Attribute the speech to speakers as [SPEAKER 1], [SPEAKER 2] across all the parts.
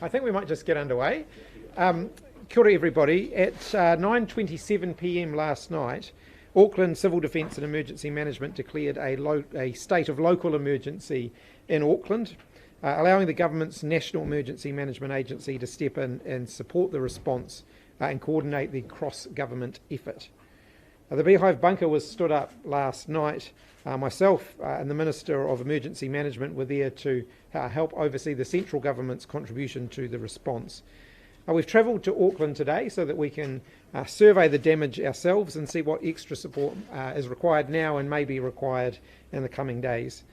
[SPEAKER 1] I think we might just get underway. Kia ora everybody. At 9:27 p.m. last night, Auckland Civil Defence and Emergency Management declared a state of local emergency in Auckland, allowing the government's National Emergency Management Agency to step in and support the response and coordinate the cross-government effort. The Beehive bunker was stood up last night. Myself and the Minister of Emergency Management were there to help oversee the central government's contribution to the response. We've travelled to Auckland today so that we can survey the damage ourselves and see what extra support is required now and may be required in the coming days.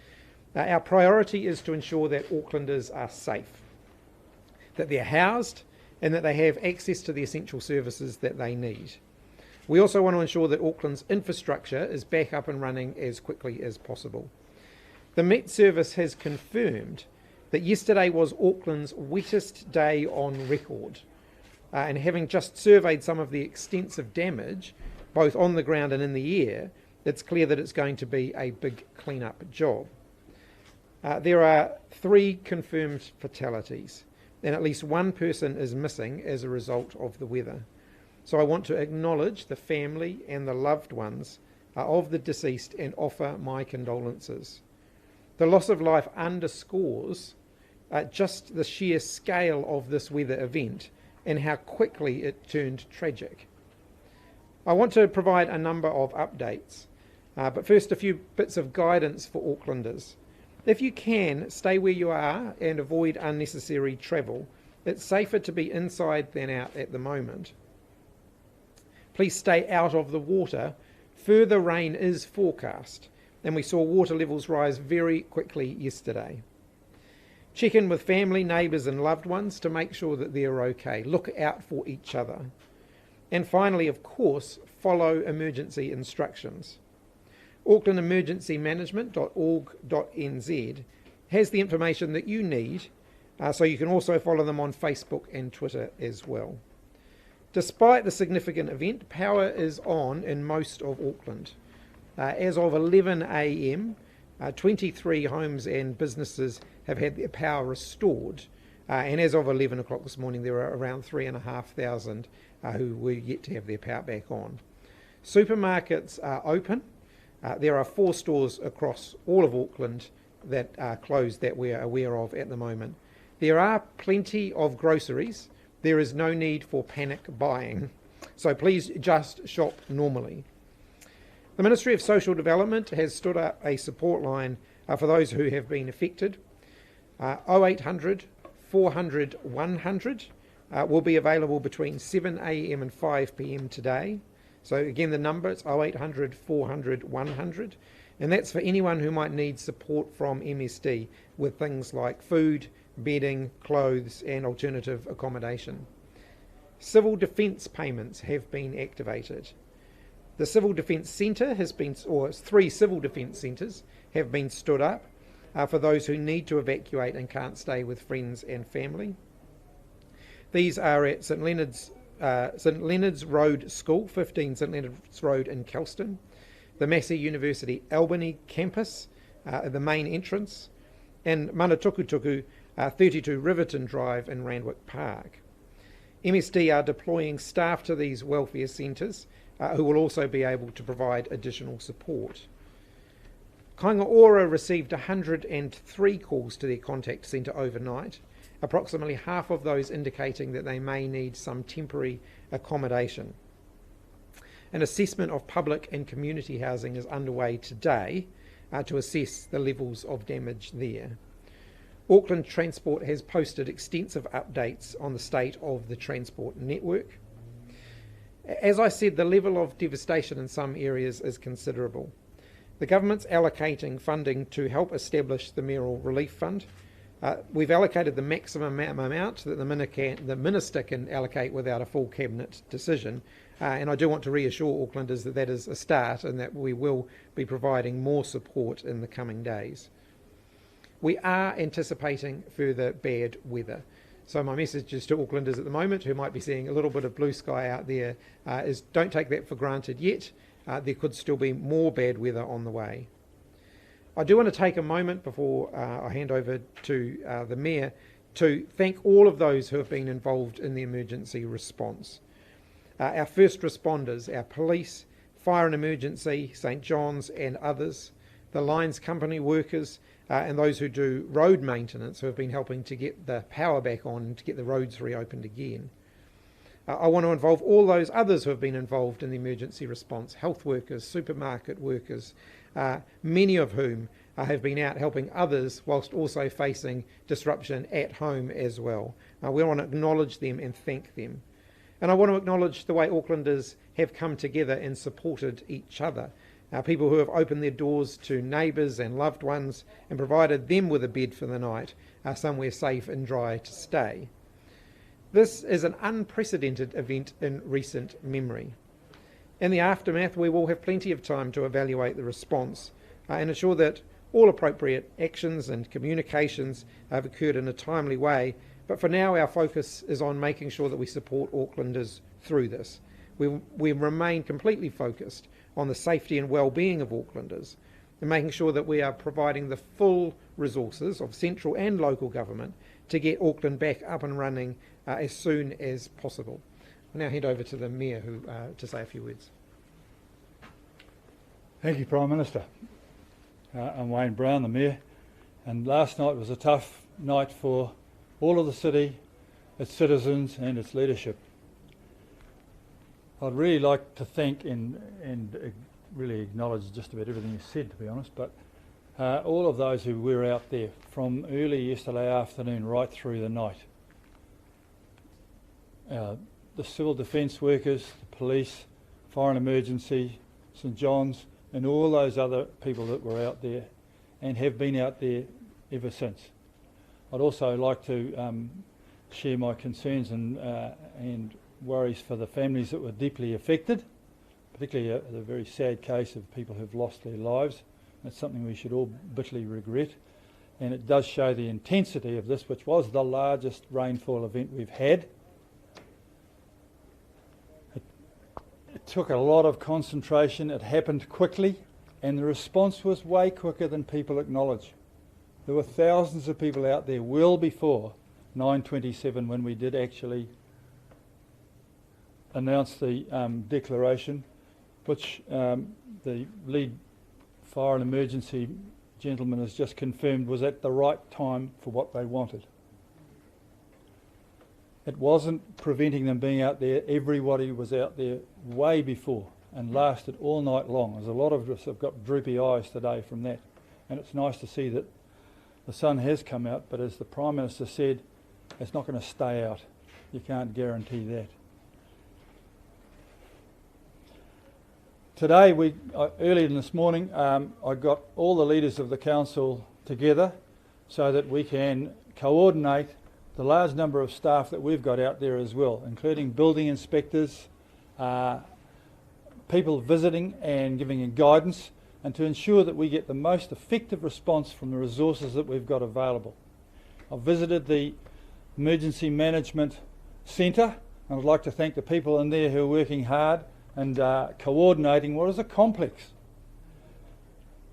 [SPEAKER 1] Our priority is to ensure that Aucklanders are safe, that they're housed and that they have access to the essential services that they need. We also want to ensure that Auckland's infrastructure is back up and running as quickly as possible. The Met Service has confirmed that yesterday was Auckland's wettest day on record. And having just surveyed some of the extensive damage, both on the ground and in the air, it's clear that it's going to be a big clean-up job. There are 3 confirmed fatalities, and at least 1 person is missing as a result of the weather. So I want to acknowledge the family and the loved ones of the deceased and offer my condolences. The loss of life underscores just the sheer scale of this weather event and how quickly it turned tragic. I want to provide a number of updates, but first a few bits of guidance for Aucklanders. If you can, stay where you are and avoid unnecessary travel. It's safer to be inside than out at the moment. Please stay out of the water. Further rain is forecast, and we saw water levels rise very quickly yesterday. Check in with family, neighbours and loved ones to make sure that they're okay. Look out for each other. And finally, of course, follow emergency instructions. aucklandemergencymanagement.org.nz has the information that you need, so you can also follow them on Facebook and Twitter as well. Despite the significant event, power is on in most of Auckland. As of 11 a.m, 23 homes and businesses have had their power restored, and as of 11 o'clock this morning there are around 3,500 who were yet to have their power back on. Supermarkets are open. There are 4 stores across all of Auckland that are closed that we're aware of at the moment. There are plenty of groceries. There is no need for panic buying, so please just shop normally. The Ministry of Social Development has stood up a support line for those who have been affected. 0800 400 100 will be available between 7 a.m. and 5 p.m. today. So again, the number is 0800 400 100, and that's for anyone who might need support from MSD with things like food, bedding, clothes and alternative accommodation. Civil Defence payments have been activated. The Civil Defence Centre has been, or 3 Civil Defence Centres have been stood up for those who need to evacuate and can't stay with friends and family. These are at St Leonard's Road School, 15 St Leonard's Road in Kelston, the Massey University Albany campus, the main entrance, and Manatukutuku, 32 Riverton Drive in Randwick Park. MSD are deploying staff to these welfare centres who will also be able to provide additional support. Kaingaora received 103 calls to their contact centre overnight, approximately half of those indicating that they may need some temporary accommodation. An assessment of public and community housing is underway today to assess the levels of damage there. Auckland Transport has posted extensive updates on the state of the transport network. As I said, the level of devastation in some areas is considerable. The government's allocating funding to help establish the Mayoral Relief Fund. We've allocated the maximum amount that the Minister can allocate without a full Cabinet decision, and I do want to reassure Aucklanders that that is a start and that we will be providing more support in the coming days. We are anticipating further bad weather. So my message is to Aucklanders at the moment who might be seeing a little bit of blue sky out there is don't take that for granted yet. There could still be more bad weather on the way. I do want to take a moment before I hand over to the Mayor to thank all of those who have been involved in the emergency response. Our first responders, our police, fire and emergency, St John's and others, the lines company workers, and those who do road maintenance who have been helping to get the power back on and to get the roads reopened again. I want to involve all those others who have been involved in the emergency response, health workers, supermarket workers, many of whom have been out helping others whilst also facing disruption at home as well. We want to acknowledge them and thank them. And I want to acknowledge the way Aucklanders have come together and supported each other. People who have opened their doors to neighbours and loved ones and provided them with a bed for the night, somewhere safe and dry to stay. This is an unprecedented event in recent memory. In the aftermath, we will have plenty of time to evaluate the response and ensure that all appropriate actions and communications have occurred in a timely way. But for now, our focus is on making sure that we support Aucklanders through this. We remain completely focused on the safety and well-being of Aucklanders and making sure that we are providing the full resources of central and local government to get Auckland back up and running as soon as possible. I'll now hand over to the Mayor to say a few words.
[SPEAKER 2] Thank you, Prime Minister. I'm Wayne Brown, the Mayor, and last night was a tough night for all of the city, its citizens and its leadership. I'd really like to thank and really acknowledge just about everything you said, to be honest, but all of those who were out there from early yesterday afternoon right through the night. The civil defence workers, the police, fire and emergency, St John's, and all those other people that were out there and have been out there ever since. I'd also like to share my concerns and worries for the families that were deeply affected, particularly the very sad case of people who've lost their lives. That's something we should all bitterly regret. And it does show the intensity of this, which was the largest rainfall event we've had. It took a lot of concentration, it happened quickly, and the response was way quicker than people acknowledge. There were thousands of people out there well before 9:27 when we did actually announce the declaration, which the lead fire and emergency gentleman has just confirmed was at the right time for what they wanted. It wasn't preventing them being out there. Everybody was out there way before and lasted all night long. There's a lot of us have got droopy eyes today from that, and it's nice to see that the sun has come out, but as the Prime Minister said, it's not going to stay out. You can't guarantee that. Today, earlier this morning, I got all the leaders of the council together so that we can coordinate the large number of staff that we've got out there as well, including building inspectors, people visiting and giving guidance, and to ensure that we get the most effective response from the resources that we've got available. I've visited the Emergency Management Centre, and I'd like to thank the people in there who are working hard and coordinating what is a complex.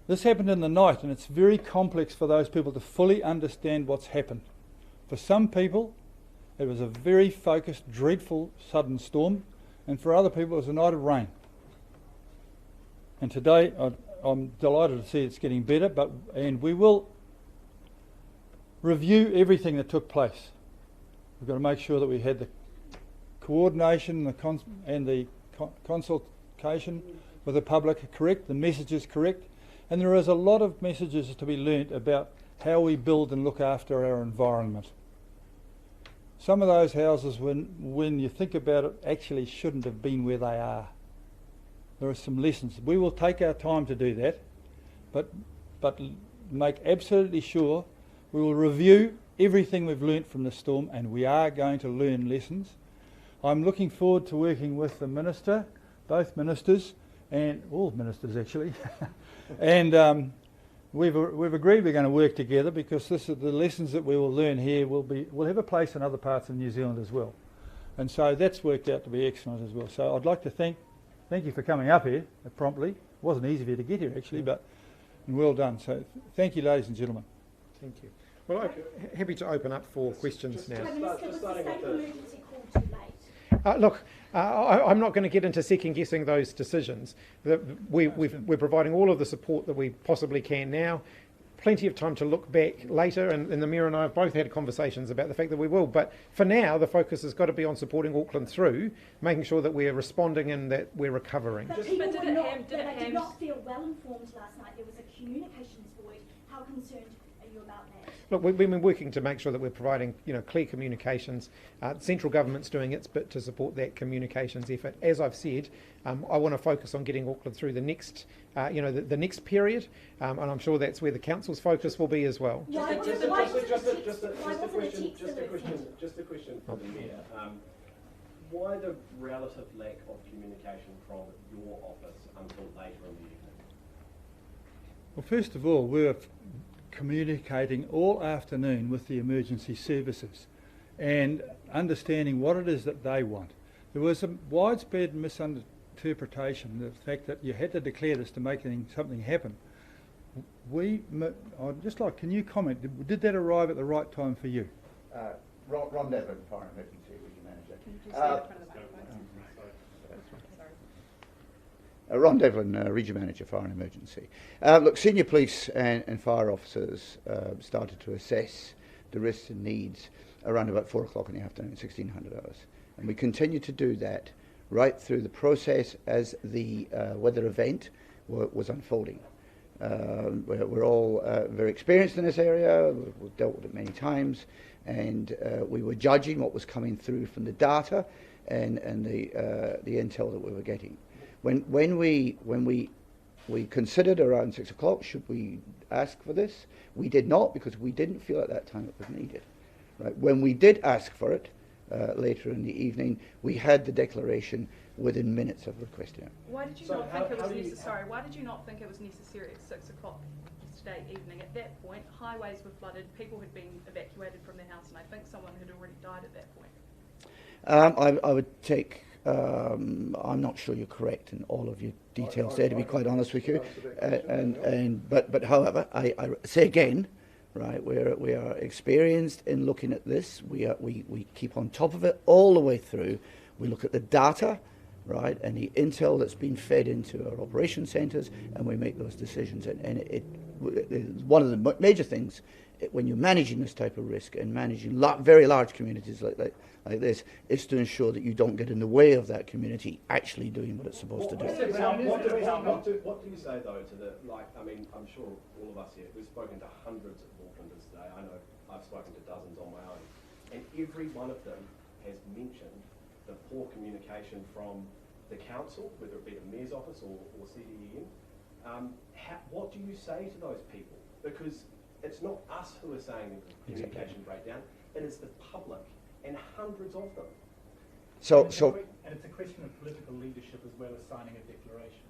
[SPEAKER 2] This happened in the night, and it's very complex for those people to fully understand what's happened. For some people, it was a very focused, dreadful, sudden storm, and for other people, it was a night of rain. And today, I'm delighted to see it's getting better, and we will review everything that took place. We've got to make sure that we had the coordination and the consultation with the public correct, the messages correct, and there is a lot of messages to be learnt about how we build and look after our environment. Some of those houses, when you think about it, actually shouldn't have been where they are. There are some lessons. We will take our time to do that, but make absolutely sure we will review everything we've learnt from the storm, and we are going to learn lessons. I'm looking forward to working with the Minister, both Ministers, and all Ministers actually, and we've agreed we're going to work together because this is the lessons that we will learn here will have a place in other parts of New Zealand as well, and so that's worked out to be excellent as well. So I'd like to thank you for coming up here promptly. It wasn't easy for you to get here actually, but well done. So thank you, ladies and gentlemen.
[SPEAKER 1] Thank you. Well, I'm happy to open up for questions now.
[SPEAKER 3] Prime Minister, was the state of emergency call too late?
[SPEAKER 1] Look, I'm not going to get into second guessing those decisions. We're providing all of the support that we possibly can now. Plenty of time to look back later, and the Mayor and I have both had conversations about the fact that we will. But for now, the focus has got to be on supporting Auckland through, making sure that we're responding and that we're recovering.
[SPEAKER 3] But people did not feel well informed last night. There was a communications void. How concerned are you about that?
[SPEAKER 1] Look, we've been working to make sure that we're providing, clear communications. Central government's doing its bit to support that communications effort. As I've said, I want to focus on getting Auckland through the next, the next period, and I'm sure that's where the council's focus will be as well.
[SPEAKER 4] Just a question for the Mayor. Why the relative lack of communication from your office until later in the evening?
[SPEAKER 2] Well, first of all, we're communicating all afternoon with the emergency services and understanding what it is that they want. There was a widespread misinterpretation, the fact that you had to declare this to make something happen. I'd just like, can you comment, did that arrive at the right time for you?
[SPEAKER 5] Ron Devlin, Fire Emergency Region Manager.
[SPEAKER 6] Can you just stand in front of the microphone?
[SPEAKER 5] Ron Devlin, Region Manager, Fire and Emergency. Look, senior police and fire officers started to assess the risks and needs around about 4 o'clock in the afternoon, 1600 hours. And we continue to do that right through the process as the weather event was unfolding. We're all very experienced in this area, we've dealt with it many times, and we were judging what was coming through from the data and the intel that we were getting. When we considered around 6 o'clock, should we ask for this? We did not, because we didn't feel at that time it was needed. Right? When we did ask for it later in the evening, we had the declaration within minutes of requesting it.
[SPEAKER 6] Why did you not think it was necessary? Why did you not think it was necessary at 6 o'clock yesterday evening? At that point, highways were flooded, people had been evacuated from their house, and I think someone had already died at that point.
[SPEAKER 5] I would take. I'm not sure you're correct in all of your details there, to be quite honest with you. But however, I say again, right? We are experienced in looking at this. We keep on top of it all the way through. We look at the data, right, and the intel that's been fed into our operation centres, and we make those decisions. And it one of the major things when you're managing this type of risk and managing very large communities like this is to ensure that you don't get in the way of that community actually doing what it's supposed to do.
[SPEAKER 4] What do you say though to the, I mean, I'm sure all of us here, we've spoken to hundreds of Aucklanders today. I know I've spoken to dozens on my own, and every one of them has mentioned the poor communication from the council, whether it be the Mayor's office or CDEM. What do you say to those people? Because it's not us who are saying the communication breakdown, it is the public, and hundreds of them.
[SPEAKER 7] And it's a question of political leadership as well as signing a declaration.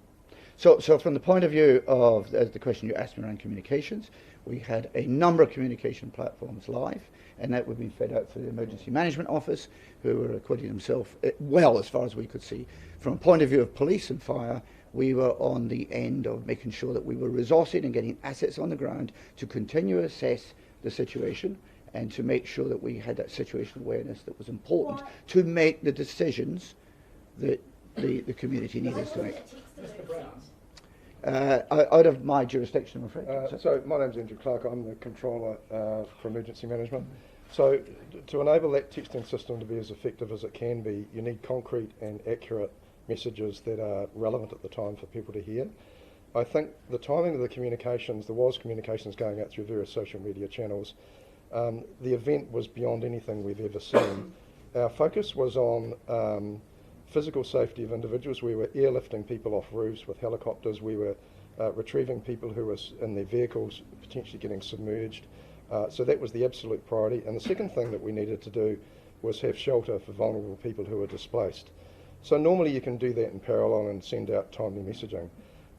[SPEAKER 5] So from the point of view of the question you asked me around communications, we had a number of communication platforms live, and that would be fed out through the Emergency Management Office, who were acquitting themselves well as far as we could see. From a point of view of police and fire, we were on the end of making sure that we were resourcing and getting assets on the ground to continue to assess the situation and to make sure that we had that situational awareness that was important to make the decisions that the community needed us to make. Out of my jurisdiction, I'm afraid.
[SPEAKER 8] So my name's Andrew Clark. I'm the controller for emergency management. So to enable that texting system to be as effective as it can be, you need concrete and accurate messages that are relevant at the time for people to hear. I think the timing of the communications, there was communications going out through various social media channels. The event was beyond anything we've ever seen. Our focus was on physical safety of individuals. We were airlifting people off roofs with helicopters. We were retrieving people who were in their vehicles, potentially getting submerged. So that was the absolute priority. And the second thing that we needed to do was have shelter for vulnerable people who were displaced. So normally you can do that in parallel and send out timely messaging.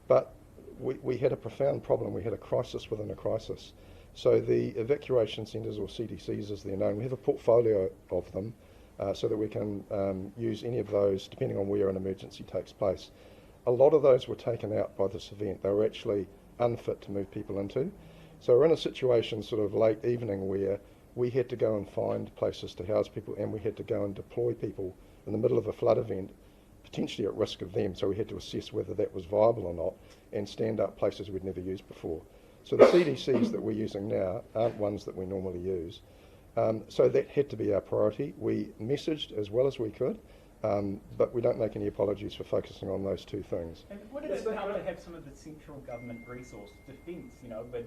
[SPEAKER 8] But we had a profound problem. We had a crisis within a crisis. So the evacuation centres, or CDCs as they're known, we have a portfolio of them so that we can use any of those depending on where an emergency takes place. A lot of those were taken out by this event. They were actually unfit to move people into. So we're in a situation sort of late evening where we had to go and find places to house people, and we had to go and deploy people in the middle of a flood event, potentially at risk of them, so we had to assess whether that was viable or not and stand up places we'd never used before. So the CDCs that we're using now aren't ones that we normally use. So that had to be our priority. We messaged as well as we could, but we don't make any apologies for focusing on those two things.
[SPEAKER 7] And would it help to have some of the central government resource defence, you know, with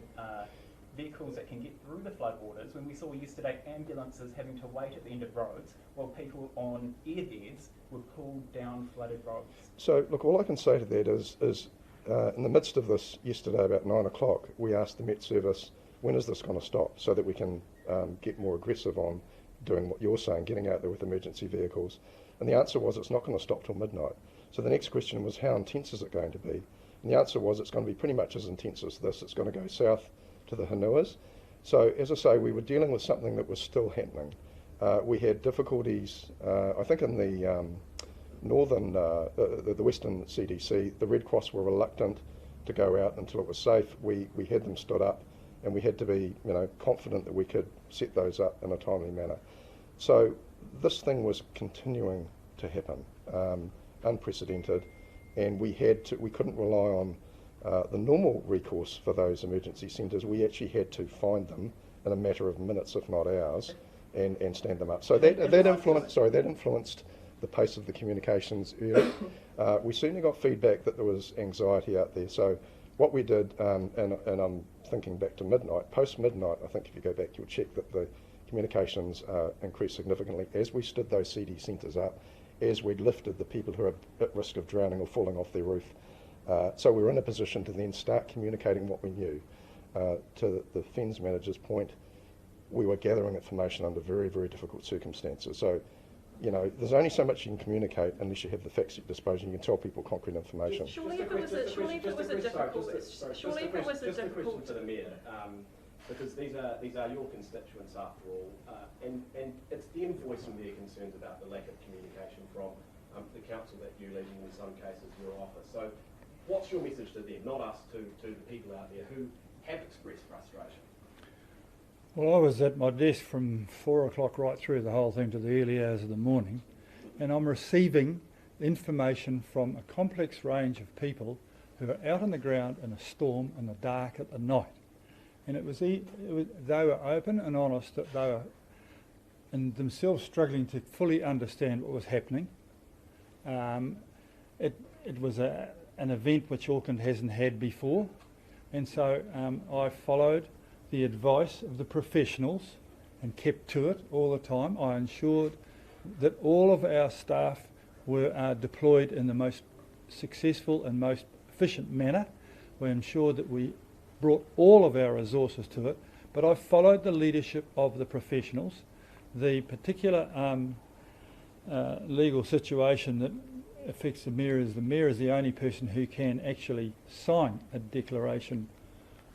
[SPEAKER 7] vehicles that can get through the floodwaters? When we saw yesterday ambulances having to wait at the end of roads while people on airbeds were pulled down flooded roads.
[SPEAKER 8] So look, all I can say to that is in the midst of this yesterday about 9 o'clock, we asked the Met Service, when is this going to stop, so that we can get more aggressive on doing what you're saying, getting out there with emergency vehicles. And the answer was it's not going to stop till midnight. So the next question was, how intense is it going to be? And the answer was it's going to be pretty much as intense as this. It's going to go south to the Hanuas. So as I say, we were dealing with something that was still happening. We had difficulties, I think in the northern, the western CDC, the Red Cross were reluctant to go out until it was safe. We had them stood up, and we had to be, you know, confident that we could set those up in a timely manner. So this thing was continuing to happen, unprecedented, and we couldn't rely on the normal recourse for those emergency centres. We actually had to find them in a matter of minutes, if not hours, and stand them up. So that influenced the pace of the communications early. We certainly got feedback that there was anxiety out there. So what we did, and I'm thinking back to midnight, post-midnight, I think if you go back, you'll check that the communications increased significantly as we stood those CD centres up, as we'd lifted the people who are at risk of drowning or falling off their roof. So we were in a position to then start communicating what we knew. To the FENS manager's point, we were gathering information under very, very difficult circumstances. So, you know, there's only so much you can communicate unless you have the facts at your disposal. You can tell people concrete information.
[SPEAKER 6] Surely if it was a difficult
[SPEAKER 4] question for the Mayor, because these are your constituents after all, and it's them voicing their concerns about the lack of communication from the council that you lead, and in some cases your office. So what's your message to them, not us, to the people out there who have expressed frustration?
[SPEAKER 2] Well, I was at my desk from 4 o'clock right through the whole thing to the early hours of the morning, and I'm receiving information from a complex range of people who are out on the ground in a storm in the dark at the night. And they were open and honest that they were in themselves struggling to fully understand what was happening. It was an event which Auckland hasn't had before, and so I followed the advice of the professionals and kept to it all the time. I ensured that all of our staff were deployed in the most successful and most efficient manner. We ensured that we brought all of our resources to it, but I followed the leadership of the professionals. The particular legal situation that affects the Mayor is the only person who can actually sign a declaration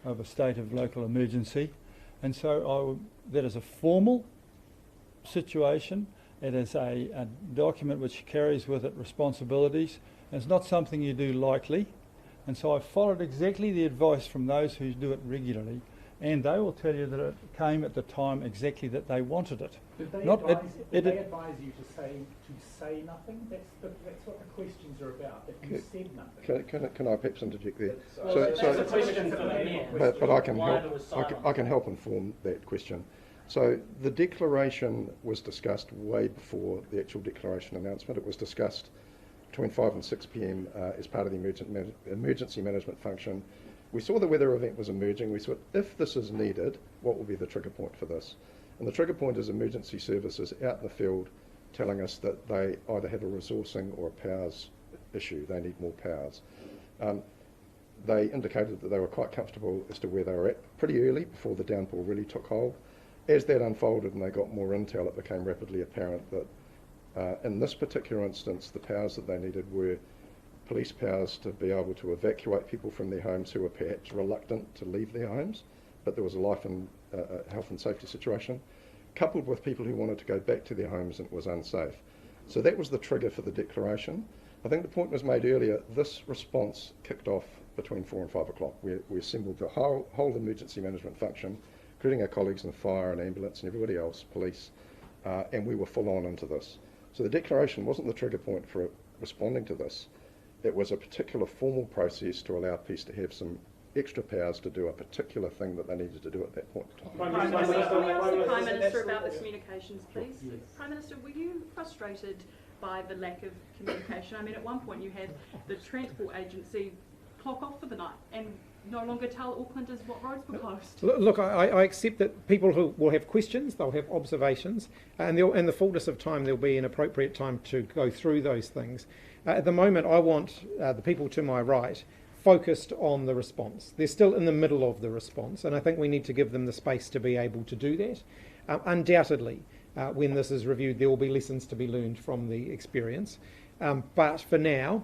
[SPEAKER 2] of a state of local emergency, and so that is a formal situation. It is a document which carries with it responsibilities, and it's not something you do lightly. And so I followed exactly the advice from those who do it regularly, and they will tell you that it came at the time exactly that they wanted it.
[SPEAKER 7] Did they advise you to say nothing? That's what the questions are about. That you said nothing.
[SPEAKER 8] Can I perhaps interject there?
[SPEAKER 7] That's a question for the Mayor.
[SPEAKER 8] But I can help inform that question. So the declaration was discussed way before the actual declaration announcement. It was discussed between 5 and 6 p.m. As part of the emergency management function. We saw the weather event was emerging. We said, if this is needed, what will be the trigger point for this? And the trigger point is emergency services out in the field telling us that they either have a resourcing or a powers issue. They need more powers. They indicated that they were quite comfortable as to where they were at pretty early before the downpour really took hold. As that unfolded and they got more intel, it became rapidly apparent that in this particular instance, the powers that they needed were police powers to be able to evacuate people from their homes who were perhaps reluctant to leave their homes, but there was a life and health and safety situation, coupled with people who wanted to go back to their homes and it was unsafe. So that was the trigger for the declaration. I think the point was made earlier, this response kicked off between 4 and 5 o'clock. We assembled the whole emergency management function, including our colleagues in the fire and ambulance and everybody else, police, and we were full on into this. So the declaration wasn't the trigger point for responding to this. It was a particular formal process to allow Peace to have some extra powers to do a particular thing that they needed to do at that point in time.
[SPEAKER 6] Prime Minister, can we ask the Prime Minister about the communications, please? Yes. Prime Minister, were you frustrated by the lack of communication? I mean, at one point you had the Transport Agency clock off for the night and no longer tell Aucklanders what roads were closed.
[SPEAKER 1] Look, I accept that people who will have questions, they'll have observations, and in the fullness of time there'll be an appropriate time to go through those things. At the moment, I want the people to my right focused on the response. They're still in the middle of the response, and I think we need to give them the space to be able to do that. Undoubtedly, when this is reviewed, there will be lessons to be learned from the experience. But for now,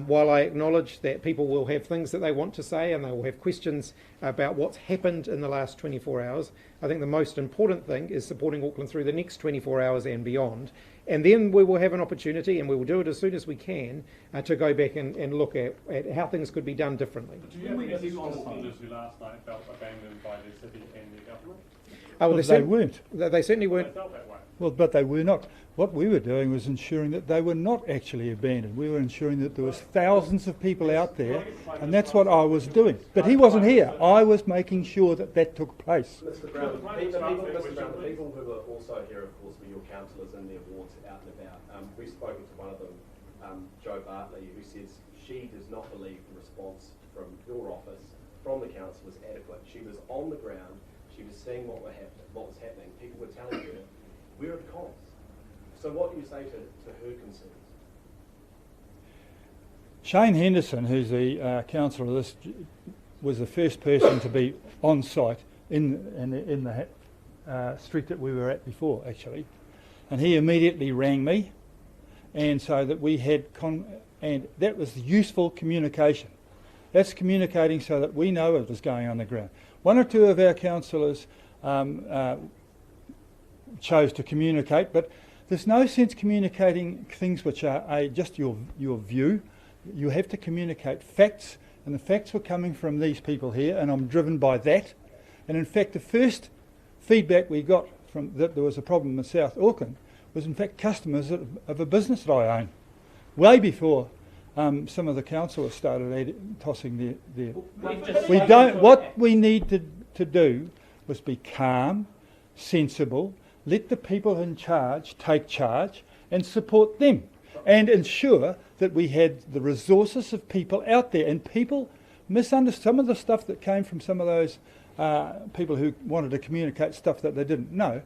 [SPEAKER 1] while I acknowledge that people will have things that they want to say and they will have questions about what's happened in the last 24 hours, I think the most important thing is supporting Auckland through the next 24 hours and beyond. And then we will have an opportunity, and we will do it as soon as we can, to go back and look at how things could be done differently.
[SPEAKER 9] Do you have any view on Aucklanders who last night felt abandoned by the city and the government?
[SPEAKER 2] Well, they weren't.
[SPEAKER 1] They certainly weren't.
[SPEAKER 9] They felt that way.
[SPEAKER 2] Well, but they were not. What we were doing was ensuring that they were not actually abandoned. We were ensuring that there was thousands of people out there, and that's what I was doing. But he wasn't here. I was making sure that that took place.
[SPEAKER 4] Mr. Brown, the people who were also here, of course, were your councillors in their wards out and about. We've spoken to one of them, Jo Bartley, who says she does not believe the response from your office, from the council, was adequate. She was on the ground. She was seeing what was happening. People were telling her, where are the comms? So what do you say to her concerns?
[SPEAKER 2] Shane Henderson, who's the councillor of this, was the first person to be on site in the street that we were at before, actually. And he immediately rang me, and so that we had, and that was useful communication. That's communicating so that we know what was going on the ground. One or two of our councillors chose to communicate, but there's no sense communicating things which are just your view. You have to communicate facts, and the facts were coming from these people here, and I'm driven by that. And in fact, the first feedback we got from that there was a problem in South Auckland was in fact customers of a business that I own, way before some of the councillors started tossing their. We don't. What we need to do was be calm, sensible, let the people in charge take charge and support them, and ensure that we had the resources of people out there. And people misunderstood some of the stuff that came from some of those people who wanted to communicate stuff that they didn't know.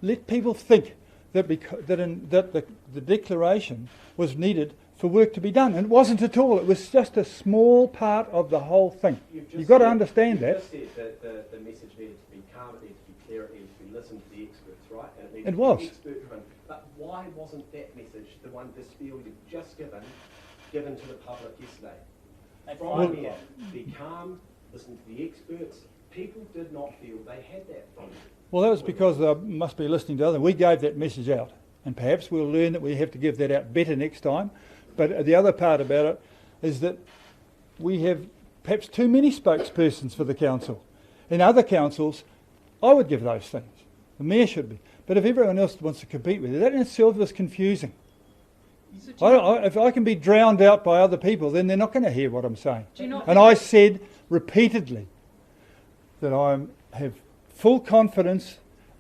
[SPEAKER 2] Let people think that the declaration was needed for work to be done, and it wasn't at all. It was just a small part of the whole thing. You've got to understand that.
[SPEAKER 4] You just said that the message needed to be calm, it needed to be clear, it needed to be listened to the experts, right? And
[SPEAKER 2] it was.
[SPEAKER 4] Expert-driven. But why wasn't that message, the one, the spiel you've just given to the public yesterday? From here, be calm, listen to the experts. People did not feel they had that from you.
[SPEAKER 2] Well, that was because they must be listening to others. We gave that message out, and perhaps we'll learn that we have to give that out better next time. But the other part about it is that we have perhaps too many spokespersons for the council. In other councils, I would give those things. The mayor should be. But if everyone else wants to compete with it, that in itself is confusing. If I can be drowned out by other people, then they're not going to hear what I'm saying. And I said repeatedly that I have full confidence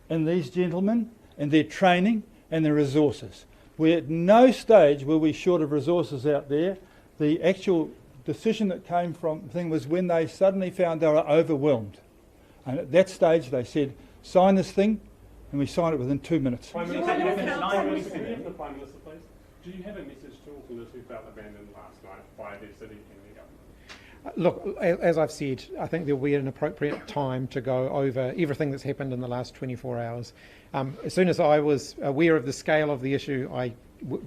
[SPEAKER 2] in these gentlemen and their training and their resources. We're at no stage were we short of resources out there. The actual decision that came from the thing was when they suddenly found they were overwhelmed. And at that stage they said, sign this thing, and we signed it within 2 minutes.
[SPEAKER 9] Prime Minister, do you have a message to Aucklanders who felt abandoned last night by their city and their government?
[SPEAKER 1] Look, as I've said, I think there will be an appropriate time to go over everything that's happened in the last 24 hours. As soon as I was aware of the scale of the issue, I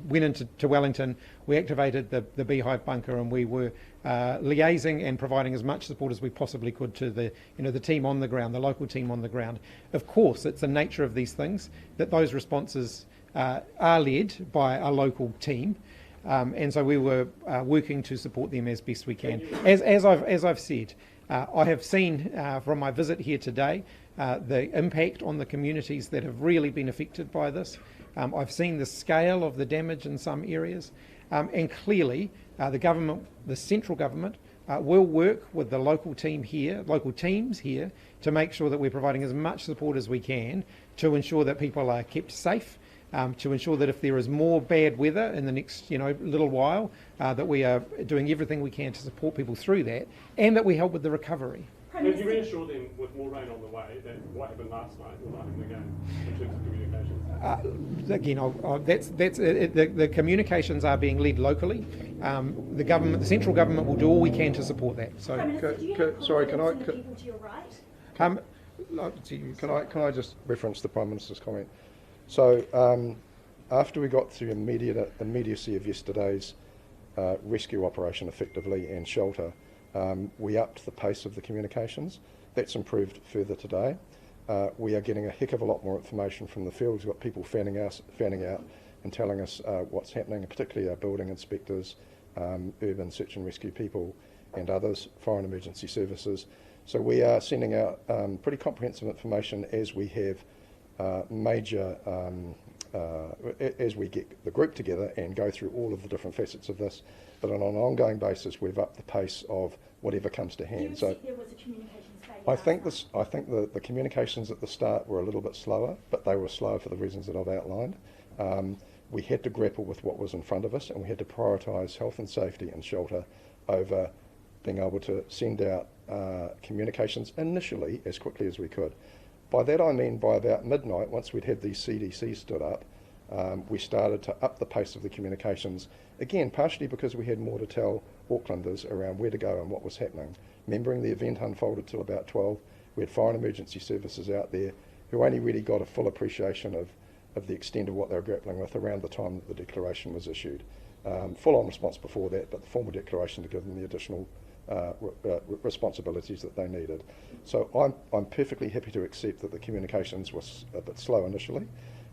[SPEAKER 1] went into Wellington, we activated the Beehive bunker, and we were liaising and providing as much support as we possibly could to the team on the ground, the local team on the ground. Of course, it's the nature of these things that those responses are led by a local team. and so we were working to support them as best we can. As I've said, I have seen from my visit here today the impact on the communities that have really been affected by this. I've seen the scale of the damage in some areas, and clearly the government, the central government, will work with the local teams here to make sure that we're providing as much support as we can to ensure that people are kept safe, to ensure that if there is more bad weather in the next little while, that we are doing everything we can to support people through that, and that we help with the recovery.
[SPEAKER 9] Have you reassured them with more rain on the way that what happened last night will not happen again in terms of communications?
[SPEAKER 1] Again, the communications are being led locally. The government, the central government, will do all we can to support that. So,
[SPEAKER 3] Prime Minister, do you have
[SPEAKER 8] sorry,
[SPEAKER 3] confidence in the people to your right?
[SPEAKER 8] Can I just reference the Prime Minister's comment? So after we got through immediacy of yesterday's rescue operation effectively and shelter, we upped the pace of the communications. That's improved further today. We are getting a heck of a lot more information from the field. We've got people fanning out and telling us what's happening, particularly our building inspectors, urban search and rescue people and others, foreign emergency services. So we are sending out pretty comprehensive information as we have as we get the group together and go through all of the different facets of this. But on an ongoing basis, we've upped the pace of whatever comes to hand.
[SPEAKER 3] So there was a communications failure.
[SPEAKER 8] I think the communications at the start were a little bit slower, but they were slower for the reasons that I've outlined. We had to grapple with what was in front of us, and we had to prioritise health and safety and shelter over being able to send out communications initially as quickly as we could. By that I mean by about midnight, once we'd had these CDCs stood up, we started to up the pace of the communications, again partially because we had more to tell Aucklanders around where to go and what was happening. Remembering the event unfolded till about 12, we had foreign emergency services out there who only really got a full appreciation of the extent of what they were grappling with around the time that the declaration was issued. Full-on response before that, but the formal declaration to give them the additional responsibilities that they needed. So I'm perfectly happy to accept that the communications was a bit slow initially.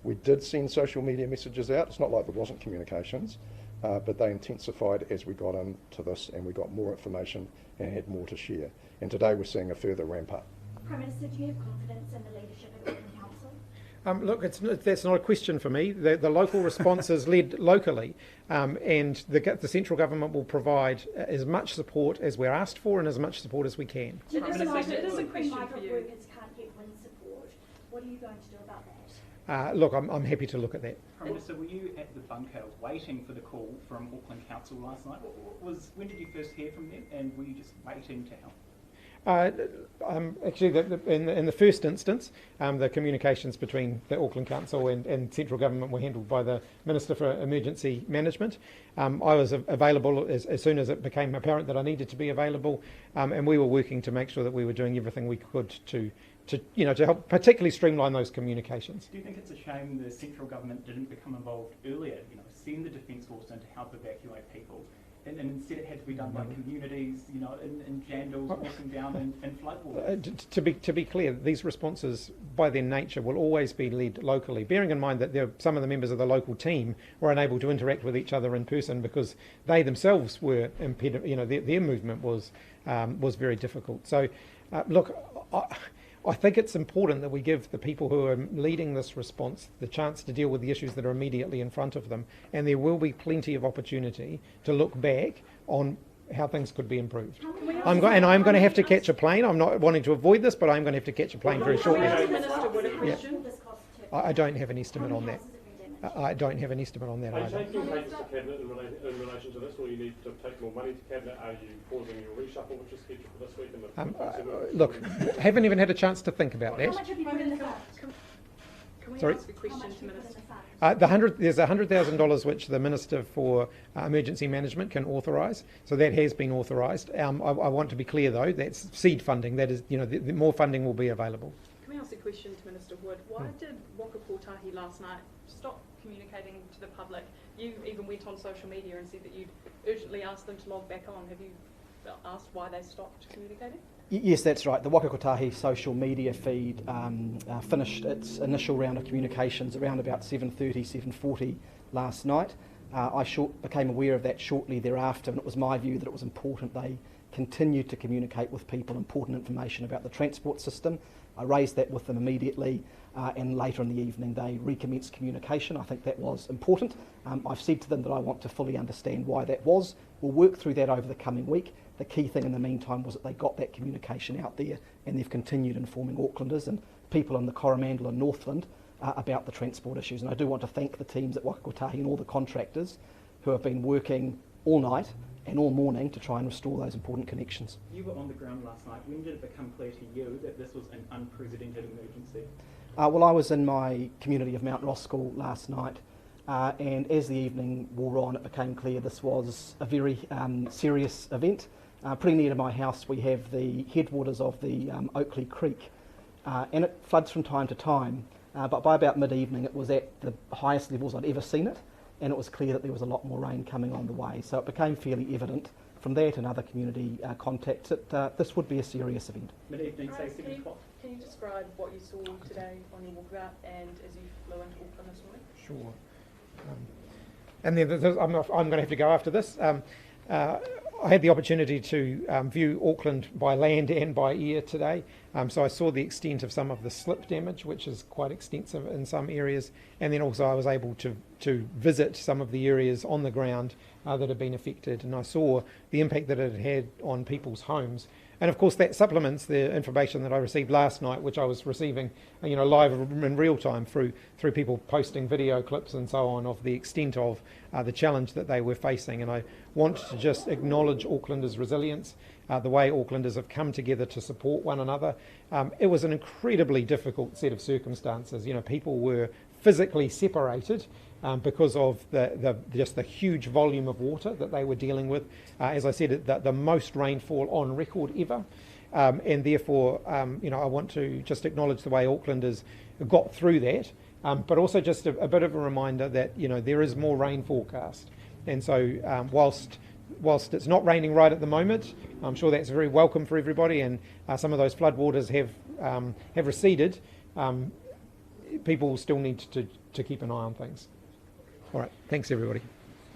[SPEAKER 8] We did send social media messages out. It's not like there wasn't communications, but they intensified as we got into this and we got more information and had more to share. And today we're seeing a further ramp up.
[SPEAKER 3] Prime Minister, do you have confidence in the leadership of Auckland Council?
[SPEAKER 1] Look, that's not a question for me. The local response is led locally, and the central government will provide as much support as we're asked for and as much support as we can.
[SPEAKER 6] It is a question for
[SPEAKER 3] migrant
[SPEAKER 6] you.
[SPEAKER 3] workers can't get wind support. What are you going to do about that?
[SPEAKER 1] Look, I'm happy to look at that.
[SPEAKER 7] Prime Minister, were you at the bunker waiting for the call from Auckland Council last night? When did you first hear from them, and were you just waiting to help?
[SPEAKER 1] Actually, in the first instance, the communications between the Auckland Council and central government were handled by the Minister for Emergency Management. I was available as soon as it became apparent that I needed to be available, and we were working to make sure that we were doing everything we could to help particularly streamline those communications.
[SPEAKER 7] Do you think it's a shame the central government didn't become involved earlier? Send the Defence Force in to help evacuate people. And instead it had to be done by communities, in jandals, walking down in floodwaters.
[SPEAKER 1] To be clear, these responses, by their nature, will always be led locally, bearing in mind that some of the members of the local team were unable to interact with each other in person because they themselves were impeded. Their movement was very difficult. So, look, I think it's important that we give the people who are leading this response the chance to deal with the issues that are immediately in front of them, and there will be plenty of opportunity to look back on how things could be improved. I'm going to have to catch a plane. I'm not wanting to avoid this, but I'm going to have to catch a plane very shortly. I don't have an estimate on that. I don't have an estimate on that
[SPEAKER 9] Are you
[SPEAKER 1] either.
[SPEAKER 9] taking pages to Cabinet in relation to this, or you need to take more money to Cabinet? Are you pausing your reshuffle, which is scheduled for this week?
[SPEAKER 1] Look, haven't even had a chance to think about
[SPEAKER 3] How
[SPEAKER 1] that.
[SPEAKER 3] much have you put in the fund?
[SPEAKER 6] Can we
[SPEAKER 1] Sorry?
[SPEAKER 6] ask a
[SPEAKER 3] How
[SPEAKER 6] question
[SPEAKER 3] much
[SPEAKER 6] to
[SPEAKER 3] have you put
[SPEAKER 6] Minister?
[SPEAKER 3] in the fund?
[SPEAKER 1] There's $100,000 which the Minister for Emergency Management can authorise, so that has been authorised. I want to be clear though, that's seed funding. That is, the more funding will be available.
[SPEAKER 6] Can we ask a question to Minister Wood? Why did Waka Kotahi last night stop communicating to the public? You even went on social media and said that you'd urgently asked them to log back on. Have you asked why they stopped communicating?
[SPEAKER 10] Yes, that's right. The Waka Kotahi social media feed finished its initial round of communications around about 7:30, 7:40 last night. I became aware of that shortly thereafter, and it was my view that it was important they continued to communicate with people important information about the transport system. I raised that with them immediately, and later in the evening they recommenced communication. I think that was important. I've said to them that I want to fully understand why that was. We'll work through that over the coming week. The key thing in the meantime was that they got that communication out there, and they've continued informing Aucklanders and people in the Coromandel and Northland about the transport issues. And I do want to thank the teams at Wakakotahi and all the contractors who have been working all night and all morning to try and restore those important connections.
[SPEAKER 7] You were on the ground last night. When did it become clear to you that this was an unprecedented emergency?
[SPEAKER 10] Well, I was in my community of Mount Roskill last night, and as the evening wore on, it became clear this was a very serious event. Pretty near to my house, we have the headwaters of the Oakley Creek, and it floods from time to time, but by about mid-evening it was at the highest levels I'd ever seen it, and it was clear that there was a lot more rain coming on the way. So it became fairly evident from that and other community contacts that this would be a serious event.
[SPEAKER 7] Mid-evening, say 7 o'clock.
[SPEAKER 6] Can you describe what you saw today on your walkabout and as you flew into Auckland this morning?
[SPEAKER 1] Sure. And then I'm going to have to go after this. I had the opportunity to view Auckland by land and by air today. So I saw the extent of some of the slip damage, which is quite extensive in some areas. And then also I was able to visit some of the areas on the ground that have been affected. And I saw the impact that it had on people's homes. And of course that supplements the information that I received last night, which I was receiving, live in real time through people posting video clips and so on of the extent of the challenge that they were facing. And I want to just acknowledge Aucklanders' resilience, the way Aucklanders have come together to support one another. It was an incredibly difficult set of circumstances. People were physically separated because of just the huge volume of water that they were dealing with. As I said, the most rainfall on record ever. And therefore, I want to just acknowledge the way Aucklanders got through that, but also just a bit of a reminder that, there is more rain forecast. And so whilst it's not raining right at the moment, I'm sure that's very welcome for everybody, and some of those floodwaters have receded. People still need to keep an eye on things. All right, thanks everybody.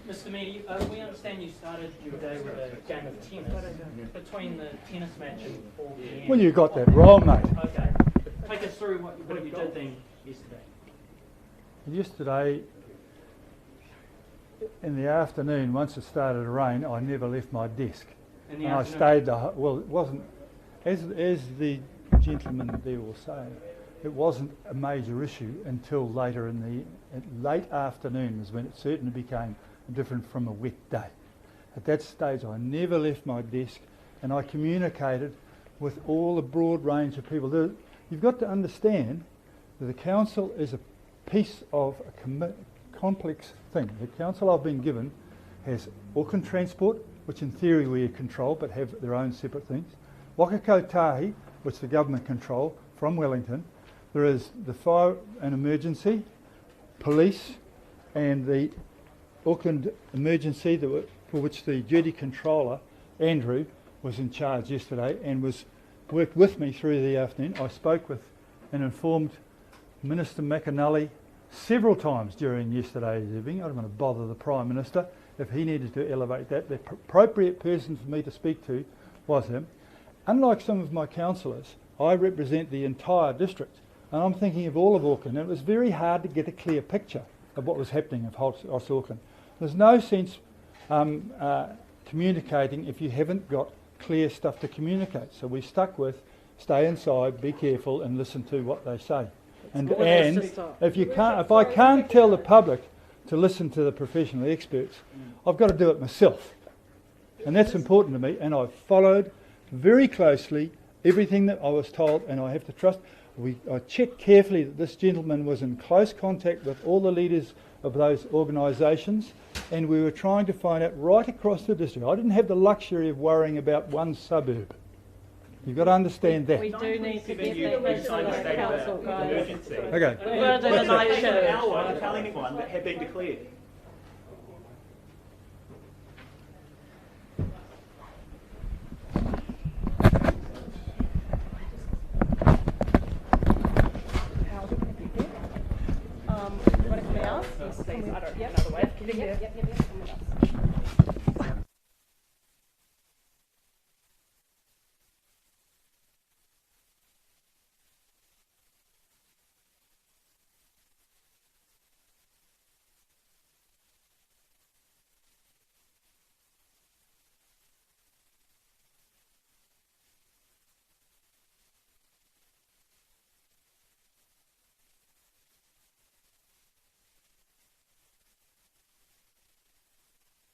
[SPEAKER 11] Mr. Meany, we understand you started your day with a game of tennis between the tennis match and 4 p.m.
[SPEAKER 2] Well, you got that wrong, mate.
[SPEAKER 11] Okay. Take us through what you did then yesterday.
[SPEAKER 2] Yesterday, in the afternoon, once it started to rain, I never left my desk. And I stayed it wasn't, as the gentleman there will say, it wasn't a major issue until later in the late afternoon was when it certainly became different from a wet day. At that stage I never left my desk, and I communicated with all the broad range of people. You've got to understand that the council is a piece of a complex thing. The council I've been given has Auckland Transport, which in theory we control but have their own separate things, Wakakotahi, which the government control from Wellington. There is the fire and emergency, police, and the Auckland emergency for which the duty controller, Andrew, was in charge yesterday and worked with me through the afternoon. I spoke with and informed Minister McAnally several times during yesterday's evening. I don't want to bother the Prime Minister if he needed to elevate that. The appropriate person for me to speak to was him. Unlike some of my councillors, I represent the entire district. And I'm thinking of all of Auckland, and it was very hard to get a clear picture of what was happening of Auckland. There's no sense communicating if you haven't got clear stuff to communicate. So we stuck with stay inside, be careful, and listen to what they say. And if I can't tell the public to listen to the professional experts, I've got to do it myself. And that's important to me, and I've followed very closely everything that I was told, and I have to trust. I checked carefully that this gentleman was in close contact with all the leaders of those organisations, and we were trying to find out right across the district. I didn't have the luxury of worrying about one suburb. You've got to understand that.
[SPEAKER 12] We do need to get the permission of the council, guys.
[SPEAKER 2] Okay.
[SPEAKER 12] We've got to do the night shift.
[SPEAKER 7] An hour to tell anyone that had been declared.
[SPEAKER 6] What if we ask? Yes, please. I don't know another way.
[SPEAKER 13] Getting there.
[SPEAKER 3] Yep.